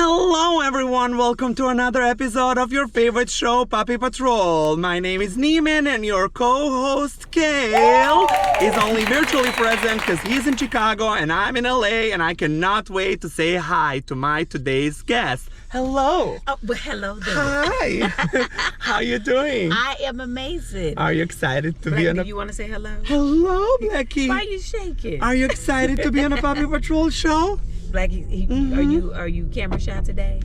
Hello everyone, welcome to another episode of your favorite show, Puppy Patrol. My name is Neiman and your co-host, Kale, is only virtually present because he's in Chicago and I'm in LA, and I cannot wait to say hi to my today's guest. Hello. Oh, well, hello there. Hi. How you doing? I am amazing. Are you excited to Blacky, be on do a... you want to say hello? Hello, Blacky. Why are you shaking? Are you excited to be on a Puppy Patrol show? Blacky, are you camera shy today?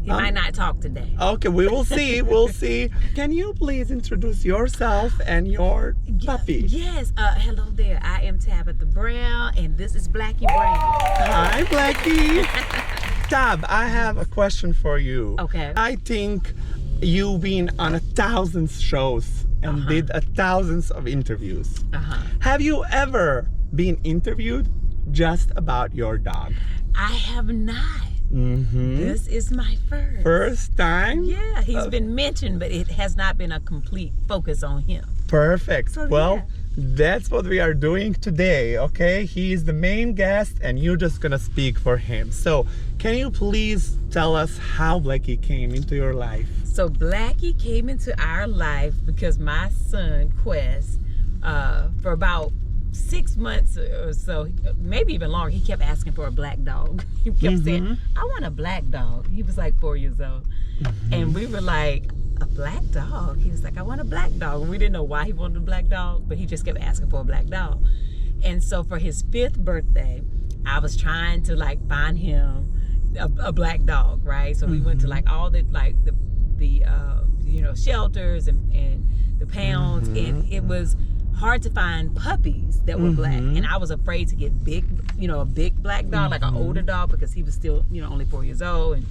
He might not talk today. Okay, we will see. We'll see. Can you please introduce yourself and your puppy? Yes. Hello there. I am Tabitha Brown, and this is Blacky Brown. Hi, Blacky. Tab, I have a question for you. Okay. I think you've been on 1,000 shows and did thousands of interviews. Have you ever been interviewed just about your dog? I have not. This is my first. First time? Yeah, he's been mentioned, but it has not been a complete focus on him. Perfect. So, well, yeah. That's what we are doing today, okay? He is the main guest and you're just gonna speak for him. So, can you please tell us how Blacky came into your life? So Blacky came into our life because my son, Quest, for about 6 months or so, maybe even longer, he kept asking for a black dog. He kept saying, I want a black dog. He was like 4 years old. And we were like, a black dog? He was like, I want a black dog. And we didn't know why he wanted a black dog, but he just kept asking for a black dog. And so for his 5th birthday, I was trying to like find him a black dog, right? So we went to like all the shelters and the pounds, and it was hard to find puppies that were black, and I was afraid to get a big black dog, like an older dog, because he was still only 4 years old, and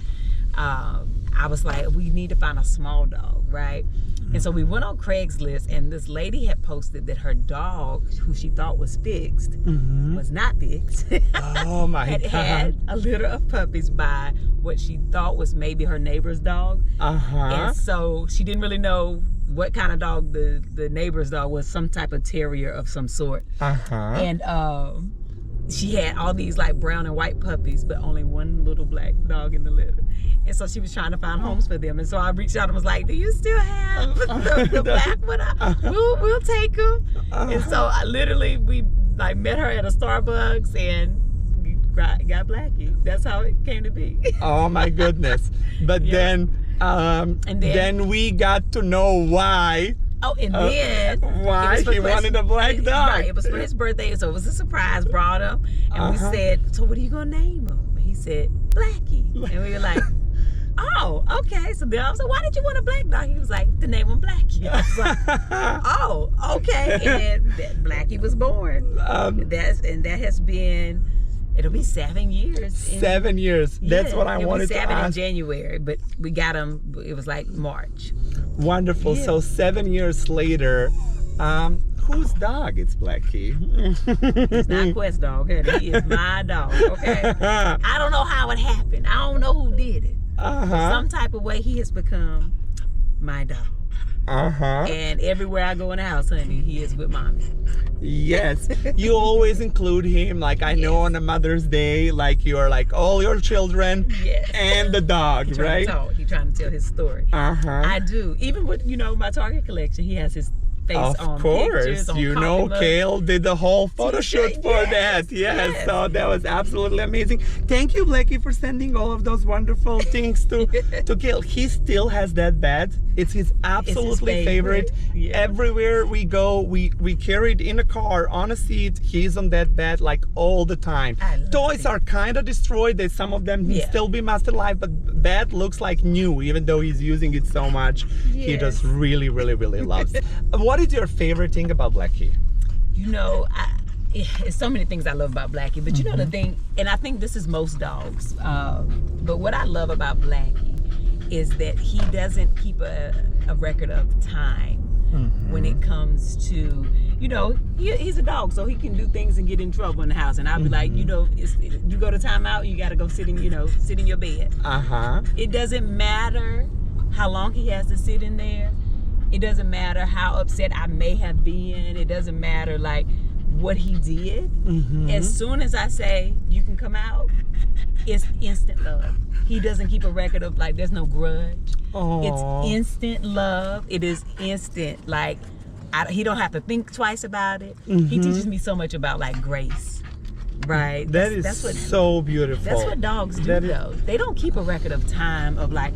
I was like, we need to find a small dog, right? And so we went on Craigslist, and this lady had posted that her dog, who she thought was fixed, was not fixed. Oh my God. Had a litter of puppies by what she thought was maybe her neighbor's dog. And so she didn't really know what kind of dog the neighbor's dog was, some type of terrier of some sort. And she had all these like brown and white puppies, but only one little black dog in the litter. And so she was trying to find homes for them. And so I reached out and was like, do you still have the black one? We'll take them. And so we like met her at a Starbucks and got Blacky. That's how it came to be. Oh my goodness. But then we got to know why. Oh, and then why he wanted a black dog. Right, it was for his birthday, so it was a surprise. Brought him, and we said, "So what are you gonna name him?" And he said, "Blacky." And we were like, "Oh, okay." So then I was like, "Why did you want a black dog?" He was like, "To name him Blacky." I was like, "Oh, okay." And then Blacky was born. That has been. It'll be 7 years. 7 years. That's what I wanted to ask. 7 in January, but we got him. It was like March. Wonderful. Yeah. So 7 years later, whose dog is Blacky? It's not Quest dog. He is my dog. Okay. I don't know how it happened. I don't know who did it. Some type of way he has become my dog. And everywhere I go in the house, honey, he is with mommy. Yes. You always include him. Like I know on a Mother's Day, like you are like all your children and the dog, right? He's trying to tell his story. I do. Even with my Target collection, he has his face on pictures, on coffee mugs. Kale did the whole photo shoot for that. Yes. So that was absolutely amazing. Thank you, Blacky, for sending all of those wonderful things to Kale. He still has that bed. It's his absolutely favorite. Yeah. Everywhere we go, we carry it in a car, on a seat. He's on that bed like all the time. Toys are kind of destroyed. There's some of them still be mastered life, but bed looks like new, even though he's using it so much. He just really, really, really loves it. What is your favorite thing about Blacky? It's so many things I love about Blacky, but the thing, and I think this is most dogs, but what I love about Blacky is that he doesn't keep a record of time when it comes to, he's a dog, so he can do things and get in trouble in the house. And I'll be like, you go to timeout, you got to go sit in your bed. It doesn't matter how long he has to sit in there. It doesn't matter how upset I may have been. It doesn't matter, like, what he did, as soon as I say you can come out, it's instant love. He doesn't keep a record of like there's no grudge. Aww. It's instant love. It is instant. Like he don't have to think twice about it. He teaches me so much about like grace. Right. That's what, so beautiful. That's what dogs do though. They don't keep a record of time of like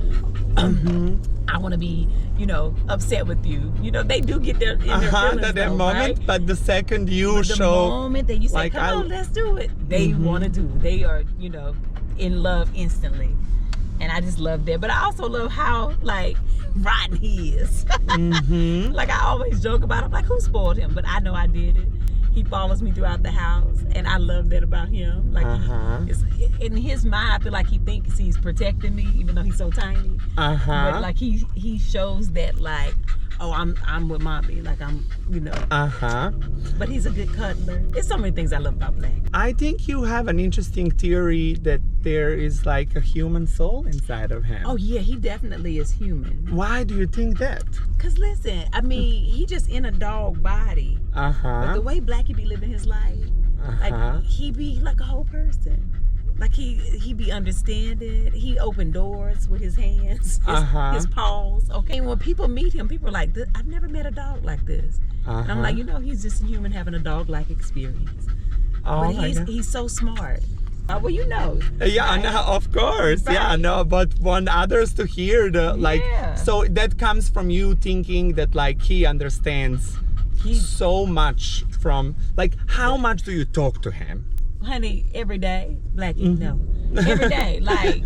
I want to be, upset with you. They do get their feelings that though, moment, right? but the second you the show, moment that you say, like, come on, let's do it. They want to do it. They are, in love instantly. And I just love that. But I also love how, like, rotten he is. Like, I always joke about him. Like, who spoiled him? But I know I did it. He follows me throughout the house. And I love that about him. Like, in his mind, I feel like he thinks he's protecting me, even though he's so tiny. But, like, he shows that, like, oh, I'm with mommy. Like, I'm, But he's a good cuddler. There's so many things I love about Black. I think you have an interesting theory that there is like a human soul inside of him. Oh, yeah, he definitely is human. Why do you think that? Because, listen, I mean, he just in a dog body. But the way Blackie be living his life, like, he be like a whole person. Like, he be understanding. He open doors with his hands, his paws. Okay, when people meet him, people are like, I've never met a dog like this. And I'm like, he's just a human having a dog-like experience. Oh, but he's so smart. Well, Yeah, right? no, of course. Right. Yeah, no, but want others to hear so that comes from you thinking that like he understands so much from, like, how much do you talk to him? Honey, every day. Blackie, no. Every day. Like,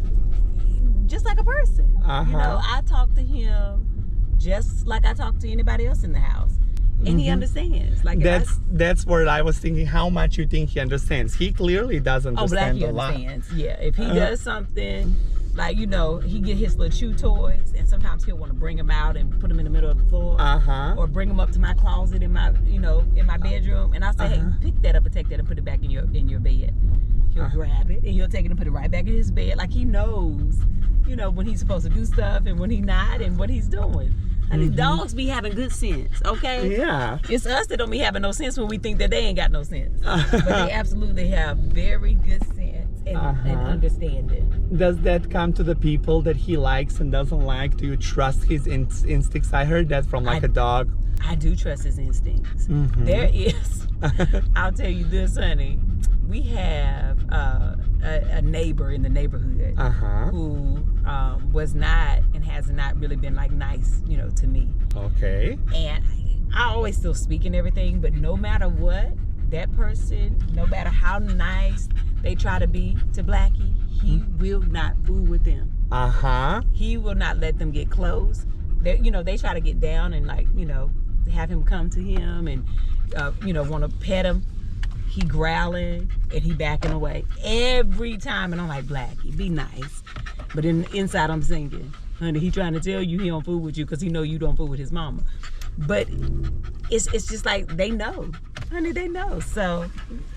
just like a person. I talk to him just like I talk to anybody else in the house. And he understands. Like, that's where I was thinking how much you think he understands. He clearly does understand a lot. Understands. Yeah, if he does something, like, he get his little chew toys, and sometimes he'll want to bring them out and put them in the middle of the floor, or bring them up to my closet in my, in my bedroom, and I say, hey, pick that up and take that and put it back in your bed. He'll grab it and he'll take it and put it right back in his bed. Like, he knows, when he's supposed to do stuff and when he's not and what he's doing. I mean, dogs be having good sense, okay? Yeah. It's us that don't be having no sense when we think that they ain't got no sense. But they absolutely have very good sense and understanding. Does that come to the people that he likes and doesn't like? Do you trust his instincts? I heard that from like a dog. I do trust his instincts. There is, I'll tell you this, honey. We have a neighbor in the neighborhood who was not and has not really been like nice, to me. Okay. And I always still speak and everything, but no matter what, that person, no matter how nice they try to be to Blackie, he will not fool with them. He will not let them get close. They try to get down and like, have him come to him and want to pet him. He growling and he backing away every time, and I'm like, Blackie, be nice. But inside I'm thinking, honey, he trying to tell you he don't fool with you because he know you don't fool with his mama. But it's just like they know, honey, they know. So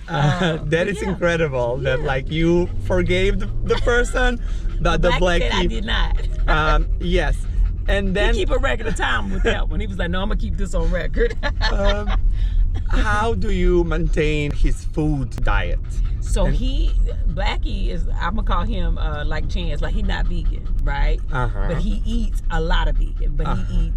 that is incredible. That like you forgave the person, but the Blackie said I did not. Yes, and then he keep a record of time with that one. He was like, no, I'm gonna keep this on record. How do you maintain his food diet? So Blackie is, I'm gonna call him like Chance, like he's not vegan, right? But he eats a lot of vegan, but he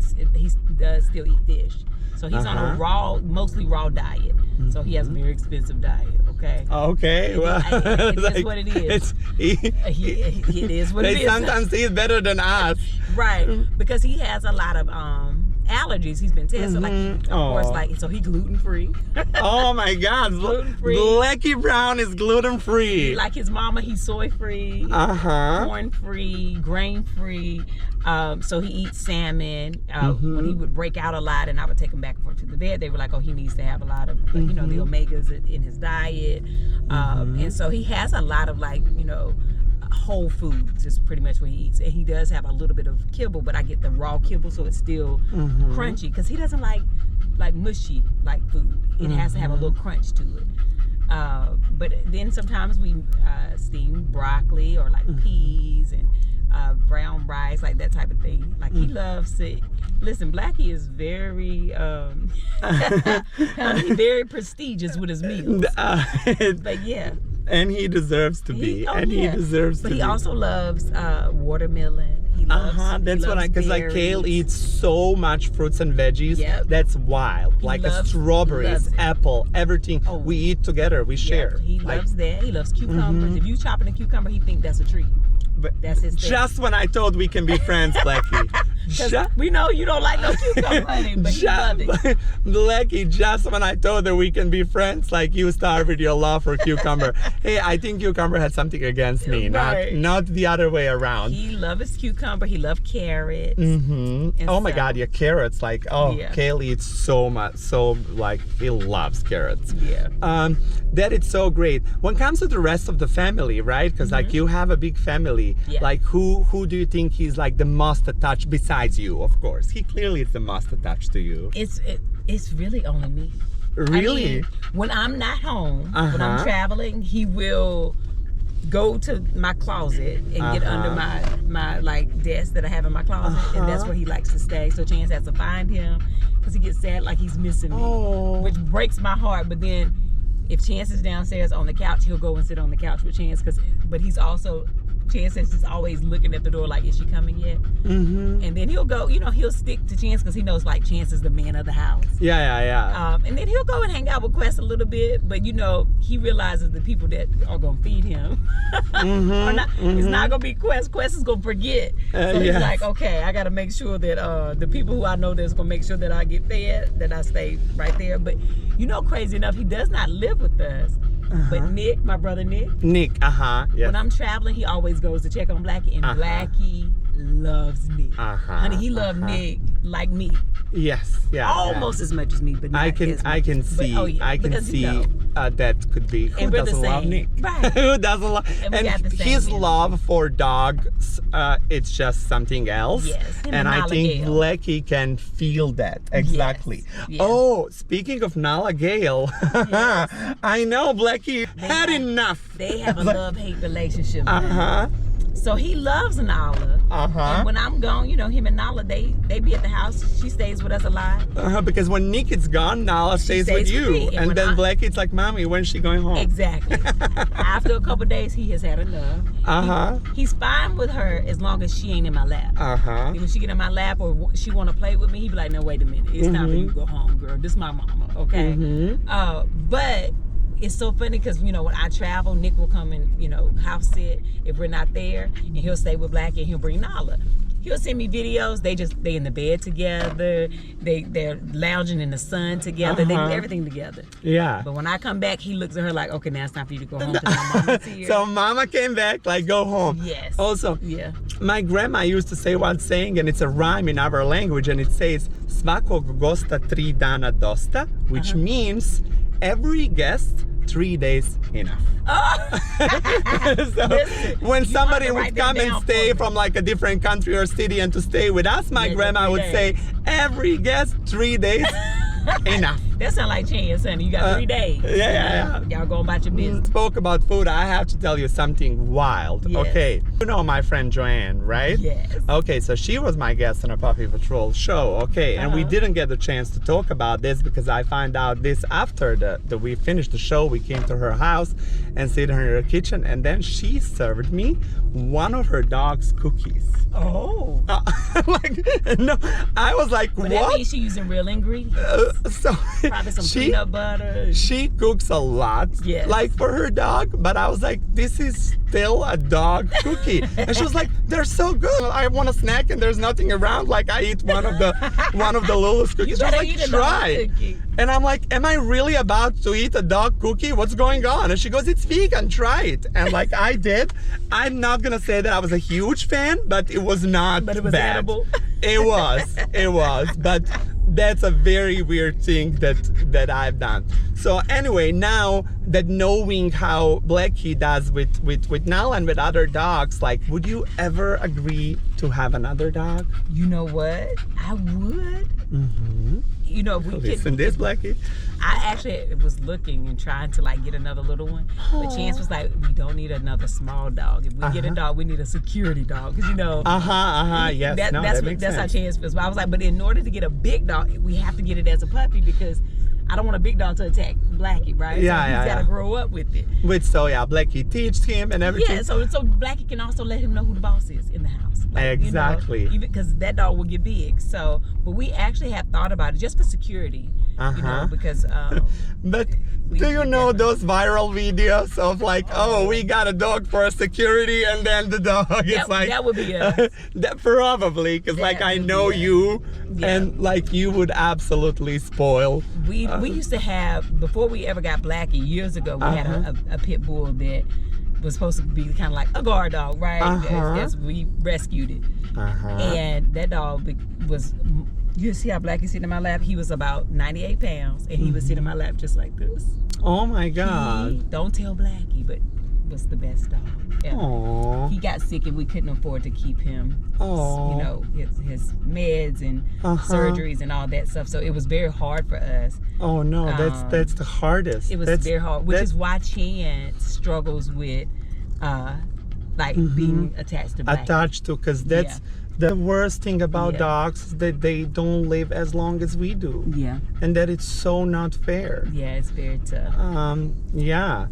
does still eat fish. So he's on a mostly raw diet. So he has a very expensive diet, okay? Okay, well. It is what it is. It is what it is. They sometimes eat better than us. Right, because he has a lot of allergies. He's been tested, like of course, like so he gluten free. Oh my God, gluten free. Blacky Brown is gluten free. Like his mama, he's soy free, corn free, grain free. So he eats salmon. When he would break out a lot, and I would take him back and forth to the vet, they were like, "Oh, he needs to have a lot of, the omegas in his diet." And so he has a lot of like, whole foods is pretty much what he eats, and he does have a little bit of kibble, but I get the raw kibble, so it's still crunchy because he doesn't like mushy like food. It has to have a little crunch to it. But then sometimes we steam broccoli or like peas and brown rice, like that type of thing. Like he loves it. Listen, Blacky is very, very prestigious with his meals. But yeah. And he deserves to be. He deserves to be. But he also loves watermelon. He loves, that's what because like Kale eats so much fruits and veggies. Yep. That's wild. Like strawberries, apple, everything. We eat together. We share. He loves that. He loves cucumbers. If you chopping a cucumber, he think that's a treat. But that's his thing. Just when I thought we can be friends, Blacky. We know you don't like no cucumber, honey, but you love it. Blacky, just when I thought that we can be friends, like you start with your love for cucumber. Hey, I think cucumber had something against me, not the other way around. He loves his cucumber. He loves carrots. Oh my God, yeah, carrots. Like, Kale eats so much, he loves carrots. Yeah. That is so great. When it comes to the rest of the family, right? Because like you have a big family. Like who do you think he's like the most attached besides you? Of course, he clearly is the most attached to you. It's really only me. Really? I mean, when I'm not home, when I'm traveling, he will go to my closet and get under my like desk that I have in my closet, and that's where he likes to stay. So Chance has to find him because he gets sad like he's missing me, which breaks my heart. But then if Chance is downstairs on the couch, he'll go and sit on the couch with Chance. But he's also, Chance is just always looking at the door like, is she coming yet? And then he'll go, he'll stick to Chance because he knows like Chance is the man of the house. Yeah. And then he'll go and hang out with Quest a little bit, but he realizes the people that are gonna feed him are not. It's not gonna be Quest. Quest is gonna forget. So he's like, okay, I gotta make sure that the people who I know that's gonna make sure that I get fed, that I stay right there. But crazy enough, he does not live with us. But Nick, my brother Nick. Yes. When I'm traveling, he always goes to check on Blacky, and Blacky loves Nick. Honey, he loves Nick like me. Yes, almost as much as me, but not I can see that could be. Who doesn't love Nick? Right. Who doesn't love? And his love for dogs, it's just something else. Yes. And I think Blacky can feel that exactly. Yes. Oh, speaking of Nala Gale, I know Blacky had enough. They have a love-hate relationship. So he loves Nala. And when I'm gone, him and Nala, they be at the house. She stays with us a lot. Because when Nick is gone, Nala stays with you. And then Blacky's like, Mommy, when's she going home? Exactly. After a couple days, he has had enough. He's fine with her as long as she ain't in my lap. When she get in my lap or she want to play with me, he be like, no, wait a minute. It's time for you to go home, girl. This is my mama, okay? But it's so funny because when I travel, Nick will come and house sit if we're not there, and he'll stay with Blacky and he'll bring Nala. He'll send me videos. They in the bed together. They're lounging in the sun together. They do everything together. Yeah. But when I come back, he looks at her like, okay, now it's time for you to go home. My mama's here. So Mama came back, like, go home. Yes. Also, my grandma used to say one saying, and it's a rhyme in our language, and it says svakog gosta 3 dana dosta, which means every guest 3 days enough. So when somebody would come and stay from like a different country or city and to stay with us, my grandma would say, every guest 3 days enough. That sounds like Chance, honey. You got 3 days. Y'all go about your business. Spoke about food. I have to tell you something wild. Okay. You know my friend Joanne, right? Yes. Okay, so she was my guest on a Puppy Patrol show. Okay, and we didn't get the chance to talk about this because I found out this after that we finished the show. We came to her house and sit in her kitchen, and then she served me one of her dog's cookies. Oh. No, I was like, but what? That means she's using real ingredients. Probably some peanut butter. She cooks a lot, like for her dog, but I was like, this is still a dog cookie. And she was like, they're so good. I want a snack and there's nothing around. Like I eat one of the Lulu's cookies. She was like, try. And I'm like, am I really about to eat a dog cookie? What's going on? And she goes, it's vegan, try it. And like I did. I'm not gonna say that I was a huge fan, but it was not But it was bad. edible. It was. But that's a very weird thing that I've done. So anyway, now that knowing how Blacky does with Nala and with other dogs, like, would you ever agree to have another dog? You know what? I would. Mm-hmm. You know, we Listen, this Blacky. I actually was looking and trying to like get another little one, but Chance was like, "We don't need another small dog. If we get a dog, we need a security dog." Because you know, yes, that makes sense. How Chance feels. But I was like, but in order to get a big dog, we have to get it as a puppy because I don't want a big dog to attack Blacky, right? Yeah, so he's got to grow up with it. Blacky teaches him and everything. Yeah, so Blacky can also let him know who the boss is in the house. Like, exactly. You know, even because that dog will get big. So, but we actually have thought about it just for security. You know, because. But do you know those viral videos of like, we got a dog for security, and then the dog is like. That would be us. That probably, because like I know you, and like you would absolutely spoil. We used to have, before we ever got Blacky years ago, we had a pit bull that was supposed to be kind of like a guard dog, right? As we rescued it. And that dog was, you see how Blacky's sitting in my lap? He was about 98 pounds, and he was sitting in my lap just like this. Oh my God. Don't tell Blacky, but was the best dog ever. Aww. He got sick and we couldn't afford to keep him. Aww. You know, his meds and surgeries and all that stuff. So it was very hard for us. Oh no, that's the hardest. It was very hard, which is why Chance struggles with being attached to Blacky. Attached to, because that's the worst thing about dogs, is that they don't live as long as we do. Yeah. And that it's so not fair. Yeah, it's very tough. Yeah.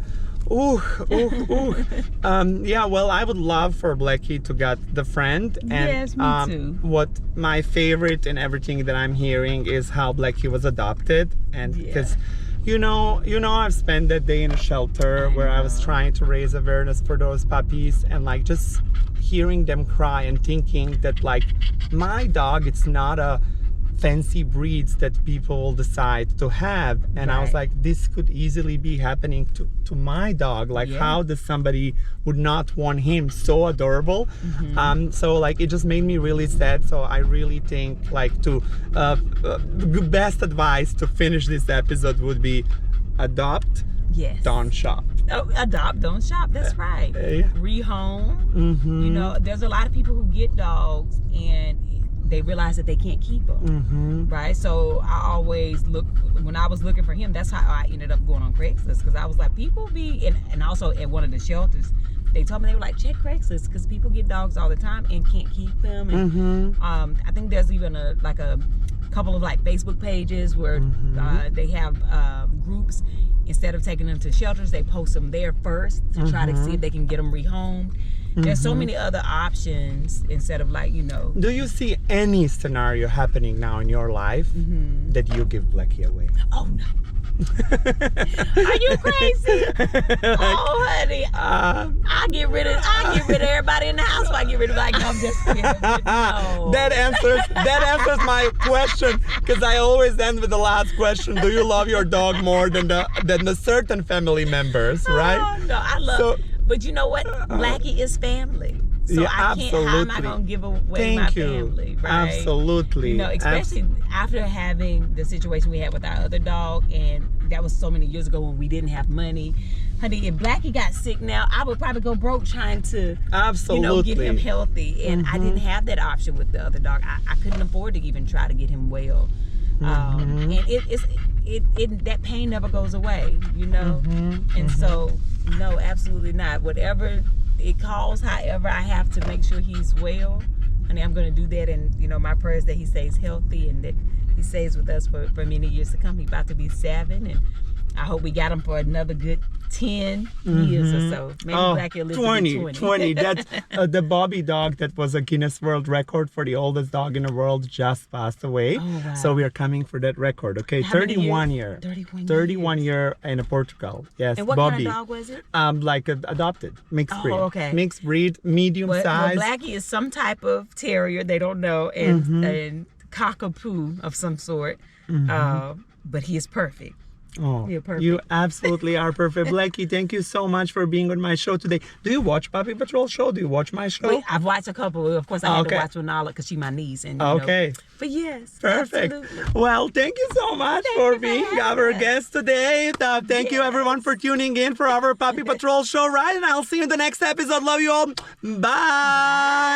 Well, I would love for Blacky to get the friend. And, yes, me too. What my favorite in everything that I'm hearing is how Blacky was adopted, and because you know, I've spent that day in a shelter where I was trying to raise awareness for those puppies, and like just hearing them cry and thinking that like my dog, it's not a fancy breeds that people decide to have, and I was like, this could easily be happening to my dog. Like, how does somebody would not want him? So adorable. So like it just made me really sad. So I really think like the best advice to finish this episode would be adopt, don't shop. Oh, adopt, don't shop. That's right. Rehome. You know, there's a lot of people who get dogs and they realize that they can't keep them, right? So I always look, when I was looking for him, that's how I ended up going on Craigslist, because I was like, people be, and also at one of the shelters, they told me, they were like, check Craigslist, because people get dogs all the time and can't keep them. And I think there's even a couple of like Facebook pages where they have groups. Instead of taking them to shelters, they post them there first to try to see if they can get them rehomed. There's so many other options instead of like, you know. Do you see any scenario happening now in your life that you give Blacky away? Oh no. Are you crazy? Oh honey, I get rid of everybody in the house if I get rid of Blacky. No, I'm just kidding. No. That answers my question, because I always end with the last question. Do you love your dog more than the certain family members, right? No, I love but you know what? Blacky is family. So I can't, how am I going to give away my family, right? Absolutely. You know, especially after having the situation we had with our other dog, and that was so many years ago when we didn't have money. Honey, if Blacky got sick now, I would probably go broke trying to, you know, get him healthy. And I didn't have that option with the other dog. I couldn't afford to even try to get him well. And that pain never goes away, you know? And so, no, absolutely not. Whatever it calls, however I have to make sure he's well, honey, I'm going to do that. And, you know, my prayer is that he stays healthy and that he stays with us for many years to come. He's about to be 7, and I hope we got him for another good 10 years or so. Maybe Blacky will live to be 20. That's the Bobby dog that was a Guinness World Record for the oldest dog in the world just passed away. Oh, wow. So we are coming for that record. Okay, how 31 year. 31 year in Portugal. Yes, and what Bobby. Kind of dog was it? Like adopted, mixed breed. Okay. Mixed breed, medium size. Well, Blacky is some type of terrier. They don't know, and cockapoo of some sort. But he is perfect. Oh, You're perfect. you absolutely are perfect. Blacky, thank you so much for being on my show today. Do you watch Puppy Patrol show? Do you watch my show? Wait, I've watched a couple. Of course, I had to watch Renala because she's my niece. And, okay. But yes, perfect. Absolutely. Well, thank you so much for being our guest today. Thank you everyone for tuning in for our Puppy Patrol show, right? And I'll see you in the next episode. Love you all. Bye.